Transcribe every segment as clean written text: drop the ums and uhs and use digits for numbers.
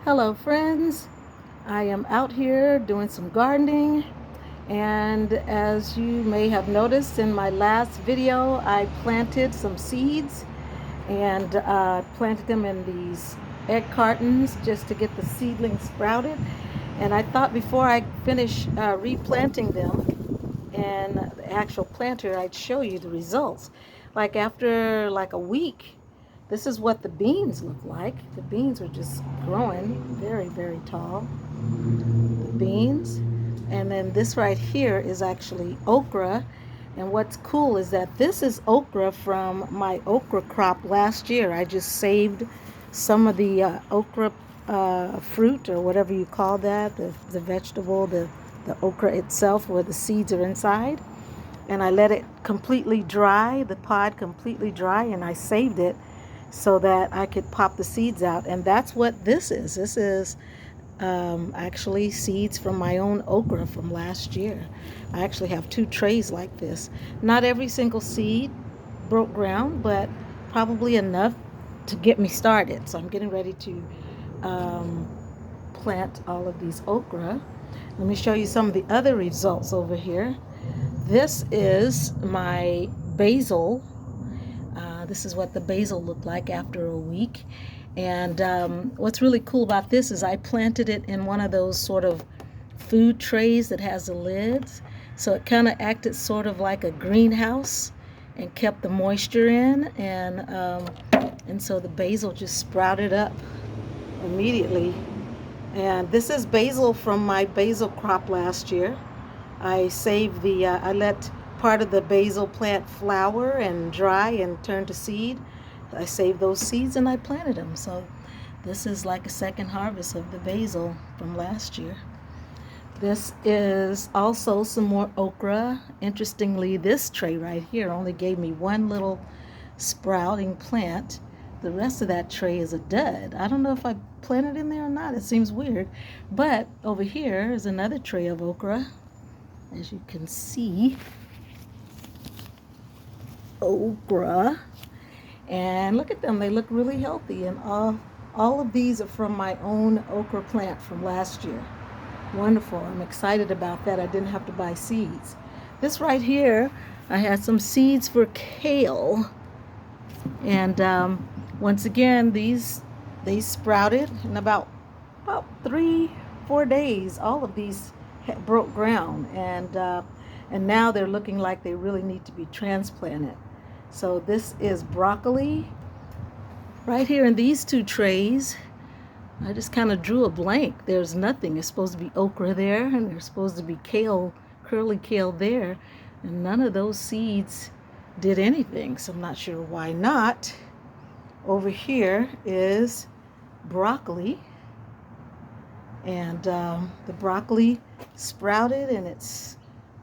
Hello friends, I am out here doing some gardening, and as you may have noticed in my last video, I planted some seeds and planted them in these egg cartons just to get the seedlings sprouted. And I thought before I finish replanting them in the actual planter, I'd show you the results. Like after like a week, this is what the beans look like. The beans are just growing very, very tall. The beans. And then this right here is actually okra. And what's cool is that this is okra from my okra crop last year. I just saved some of the okra fruit, or whatever you call that, the vegetable, the okra itself, where the seeds are inside. And I let it completely dry, the pod completely dry, and I saved it so that I could pop the seeds out. And that's what this is. This is actually seeds from my own okra from last year. I actually have 2 trays like this. Not every single seed broke ground, but probably enough to get me started. So I'm getting ready to plant all of these okra. Let me show you some of the other results over here. This is my basil. This is what the basil looked like after a week. And what's really cool about this is I planted it in one of those sort of food trays that has the lids. So it kind of acted sort of like a greenhouse and kept the moisture in. And so the basil just sprouted up immediately. And this is basil from my basil crop last year. I let part of the basil plant flower and dry and turn to seed. I saved those seeds and I planted them. So this is like a second harvest of the basil from last year. This is also some more okra. Interestingly, this tray right here only gave me one little sprouting plant. The rest of that tray is a dud. I don't know if I planted in there or not. It seems weird. But over here is another tray of okra. As you can see, okra. And look at them, they look really healthy. And all of these are from my own okra plant from last year. Wonderful. I'm excited about that. I didn't have to buy seeds. This right here, I had some seeds for kale. And once again, they sprouted in about 3-4 days. All of these broke ground, and now they're looking like they really need to be transplanted. So this is broccoli. Right here in these 2 trays, I just kind of drew a blank. There's nothing. It's supposed to be okra there, and there's supposed to be kale, curly kale there, and none of those seeds did anything. So I'm not sure why not. Over here is broccoli. And the broccoli sprouted and it's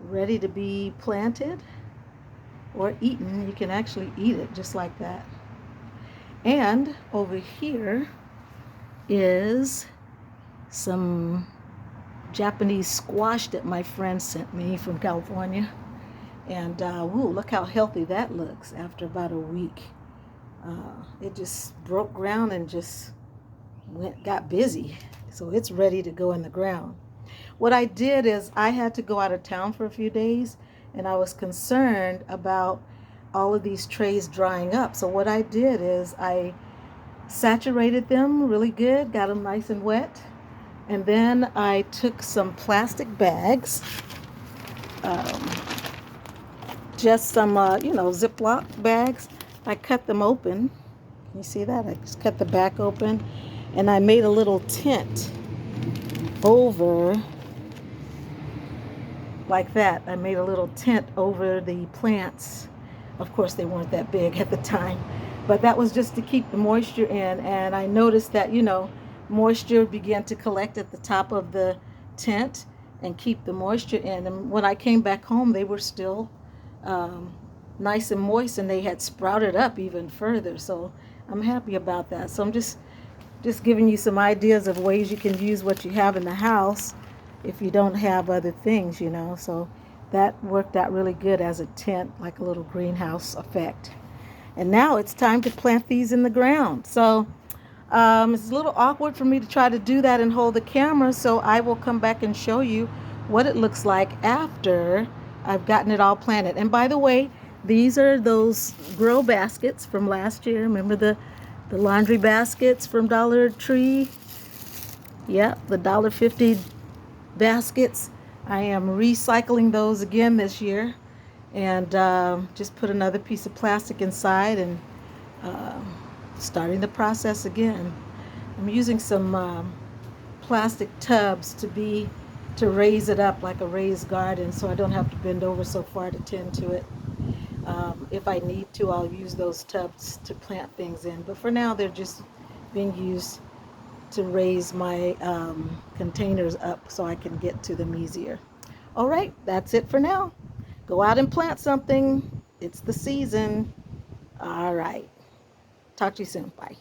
ready to be planted or eaten. You can actually eat it just like that. And over here is some Japanese squash that my friend sent me from California. And look how healthy that looks after about a week. It just broke ground and just got busy. So it's ready to go in the ground. What I did is I had to go out of town for a few days, and I was concerned about all of these trays drying up. So what I did is I saturated them really good, got them nice and wet, and then I took some plastic bags, just some Ziploc bags. I cut them open. Can you see that? I just cut the back open, and I made a little tent over like that. I made a little tent over the plants. Of course, they weren't that big at the time, but that was just to keep the moisture in. And I noticed that, moisture began to collect at the top of the tent and keep the moisture in. And when I came back home, they were still nice and moist, and they had sprouted up even further. So I'm happy about that. So I'm just giving you some ideas of ways you can use what you have in the house if you don't have other things, So that worked out really good as a tent, like a little greenhouse effect. And now it's time to plant these in the ground. So It's a little awkward for me to try to do that and hold the camera, so I will come back and show you what it looks like after I've gotten it all planted. And by the way, these are those grow baskets from last year. Remember the laundry baskets from Dollar Tree? Yeah, the $1.50 baskets. I am recycling those again this year, and just put another piece of plastic inside and uh, starting the process again. I'm using some plastic tubs to raise it up like a raised garden, so I don't have to bend over so far to tend to it. If I need to, I'll use those tubs to plant things in, but for now they're just being used to raise my containers up so I can get to them easier. All right, that's it for now. Go out and plant something. It's the season. All right. Talk to you soon. Bye.